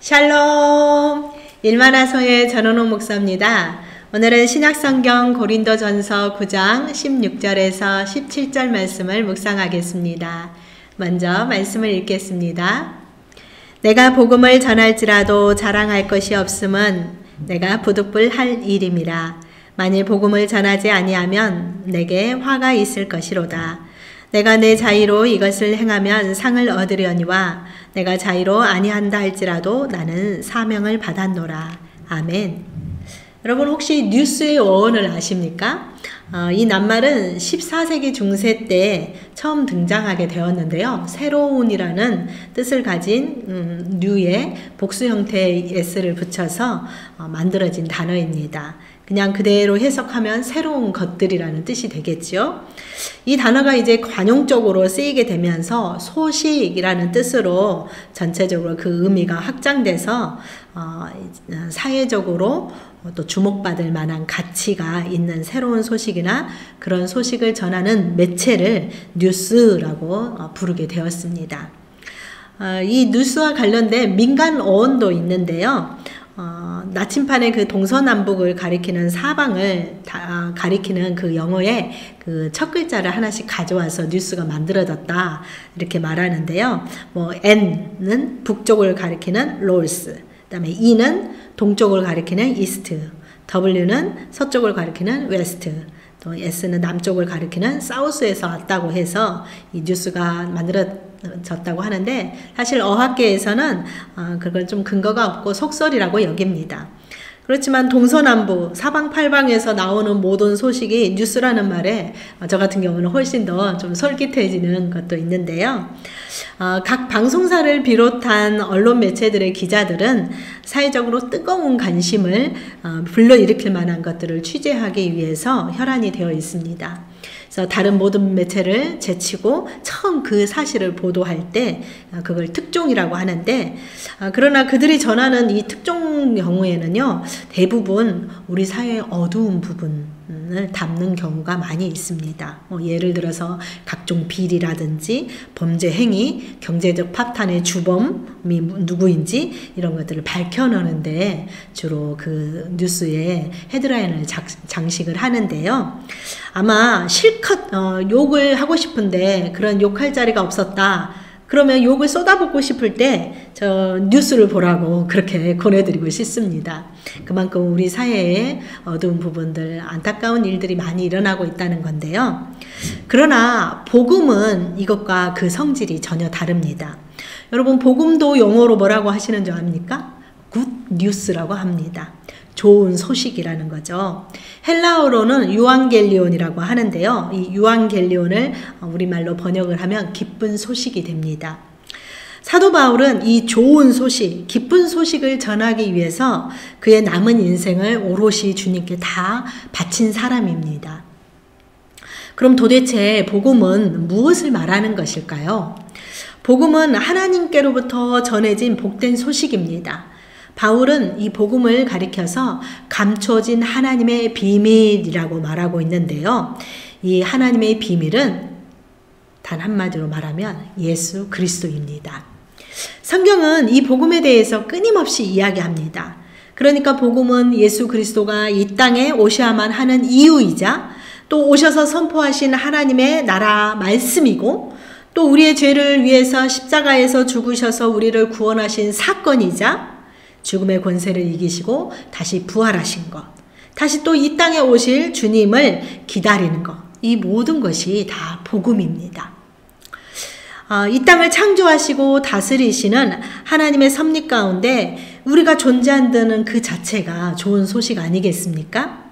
샬롬! 일만화서의 전원호 목사입니다. 오늘은 신약성경 고린도전서 9장 16절에서 17절 말씀을 묵상하겠습니다. 먼저 말씀을 읽겠습니다. 내가 복음을 전할지라도 자랑할 것이 없음은 내가 부득불할 일임이라. 만일 복음을 전하지 아니하면 내게 화가 있을 것이로다. 내가 내 자의로 이것을 행하면 상을 얻으려니와 내가 자의로 아니한다 할지라도 나는 사명을 받았노라. 아멘. 여러분 혹시 뉴스의 어원을 아십니까? 이 낱말은 14세기 중세 때 처음 등장하게 되었는데요. 새로운이라는 뜻을 가진 뉴의 복수 형태의 s를 붙여서 만들어진 단어입니다. 그냥 그대로 해석하면 새로운 것들이라는 뜻이 되겠죠. 이 단어가 이제 관용적으로 쓰이게 되면서 소식이라는 뜻으로 전체적으로 그 의미가 확장돼서 사회적으로 또 주목받을 만한 가치가 있는 새로운 소식이나 그런 소식을 전하는 매체를 뉴스라고 부르게 되었습니다. 이 뉴스와 관련된 민간 어원도 있는데요. 나침판의 그 동서남북을 가리키는 사방을 가리키는 그 영어의 그 첫 글자를 하나씩 가져와서 뉴스가 만들어졌다 이렇게 말하는데요. 뭐 N는 북쪽을 가리키는 롤스, 그다음에 E는 동쪽을 가리키는 이스트, W는 서쪽을 가리키는 웨스트, 또 S는 남쪽을 가리키는 사우스에서 왔다고 해서 이 뉴스가 만들어졌다고 하는데 사실 어학계에서는 그걸 좀 근거가 없고 속설이라고 여깁니다. 그렇지만 동서남북 사방팔방에서 나오는 모든 소식이 뉴스라는 말에 저 같은 경우는 훨씬 더 좀 솔깃해지는 것도 있는데요. 각 방송사를 비롯한 언론 매체들의 기자들은 사회적으로 뜨거운 관심을 불러일으킬 만한 것들을 취재하기 위해서 혈안이 되어 있습니다. 그래서 다른 모든 매체를 제치고 처음 그 사실을 보도할 때 그걸 특종이라고 하는데, 그러나 그들이 전하는 이 특종 경우에는요, 대부분 우리 사회의 어두운 부분을 담는 경우가 많이 있습니다. 예를 들어서 각종 비리라든지 범죄 행위, 경제적 파탄의 주범이 누구인지 이런 것들을 밝혀내는데 주로 그 뉴스에 헤드라인을 장식을 하는데요. 아마 실컷 욕을 하고 싶은데 그런 욕할 자리가 없었다. 그러면 욕을 쏟아붓고 싶을 때 저 뉴스를 보라고 그렇게 권해드리고 싶습니다. 그만큼 우리 사회에 어두운 부분들, 안타까운 일들이 많이 일어나고 있다는 건데요. 그러나 복음은 이것과 그 성질이 전혀 다릅니다. 여러분 복음도 영어로 뭐라고 하시는 줄 압니까? 굿 뉴스라고 합니다. 좋은 소식이라는 거죠. 헬라어로는 유앙겔리온이라고 하는데요. 이 유앙겔리온을 우리말로 번역을 하면 기쁜 소식이 됩니다. 사도 바울은 이 좋은 소식, 기쁜 소식을 전하기 위해서 그의 남은 인생을 오롯이 주님께 다 바친 사람입니다. 그럼 도대체 복음은 무엇을 말하는 것일까요? 복음은 하나님께로부터 전해진 복된 소식입니다. 바울은 이 복음을 가리켜서 감춰진 하나님의 비밀이라고 말하고 있는데요. 이 하나님의 비밀은 단 한마디로 말하면 예수 그리스도입니다. 성경은 이 복음에 대해서 끊임없이 이야기합니다. 그러니까 복음은 예수 그리스도가 이 땅에 오셔야만 하는 이유이자 또 오셔서 선포하신 하나님의 나라 말씀이고 또 우리의 죄를 위해서 십자가에서 죽으셔서 우리를 구원하신 사건이자 죽음의 권세를 이기시고 다시 부활하신 것, 다시 또 이 땅에 오실 주님을 기다리는 것, 이 모든 것이 다 복음입니다. 이 땅을 창조하시고 다스리시는 하나님의 섭리 가운데 우리가 존재한다는 그 자체가 좋은 소식 아니겠습니까?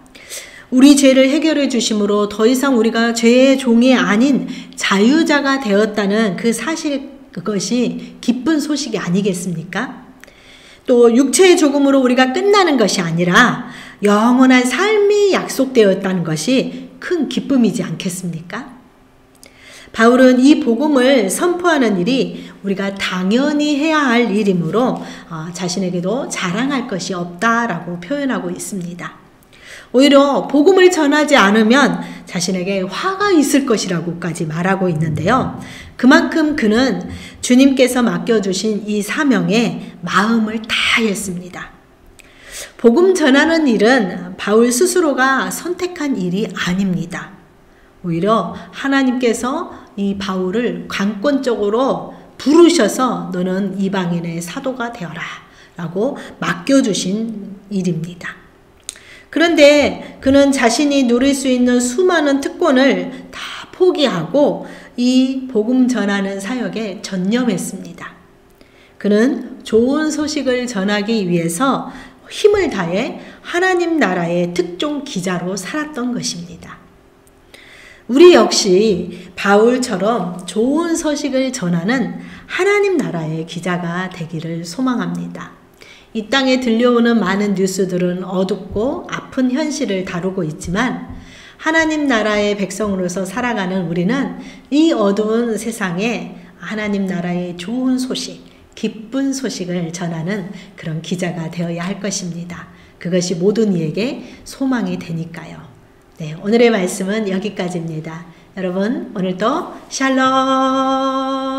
우리 죄를 해결해 주심으로 더 이상 우리가 죄의 종이 아닌 자유자가 되었다는 그 사실, 그것이 기쁜 소식이 아니겠습니까? 또 육체의 죽음으로 우리가 끝나는 것이 아니라 영원한 삶이 약속되었다는 것이 큰 기쁨이지 않겠습니까? 바울은 이 복음을 선포하는 일이 우리가 당연히 해야 할 일이므로 자신에게도 자랑할 것이 없다라고 표현하고 있습니다. 오히려 복음을 전하지 않으면 자신에게 화가 있을 것이라고까지 말하고 있는데요. 그만큼 그는 주님께서 맡겨주신 이 사명에 마음을 다했습니다. 복음 전하는 일은 바울 스스로가 선택한 일이 아닙니다. 오히려 하나님께서 이 바울을 관건적으로 부르셔서 너는 이방인의 사도가 되어라 라고 맡겨주신 일입니다. 그런데 그는 자신이 누릴 수 있는 수많은 특권을 다 포기하고 이 복음 전하는 사역에 전념했습니다. 그는 좋은 소식을 전하기 위해서 힘을 다해 하나님 나라의 특종 기자로 살았던 것입니다. 우리 역시 바울처럼 좋은 소식을 전하는 하나님 나라의 기자가 되기를 소망합니다. 이 땅에 들려오는 많은 뉴스들은 어둡고 아픈 현실을 다루고 있지만 하나님 나라의 백성으로서 살아가는 우리는 이 어두운 세상에 하나님 나라의 좋은 소식, 기쁜 소식을 전하는 그런 기자가 되어야 할 것입니다. 그것이 모든 이에게 소망이 되니까요. 네, 오늘의 말씀은 여기까지입니다. 여러분, 오늘도 샬롬!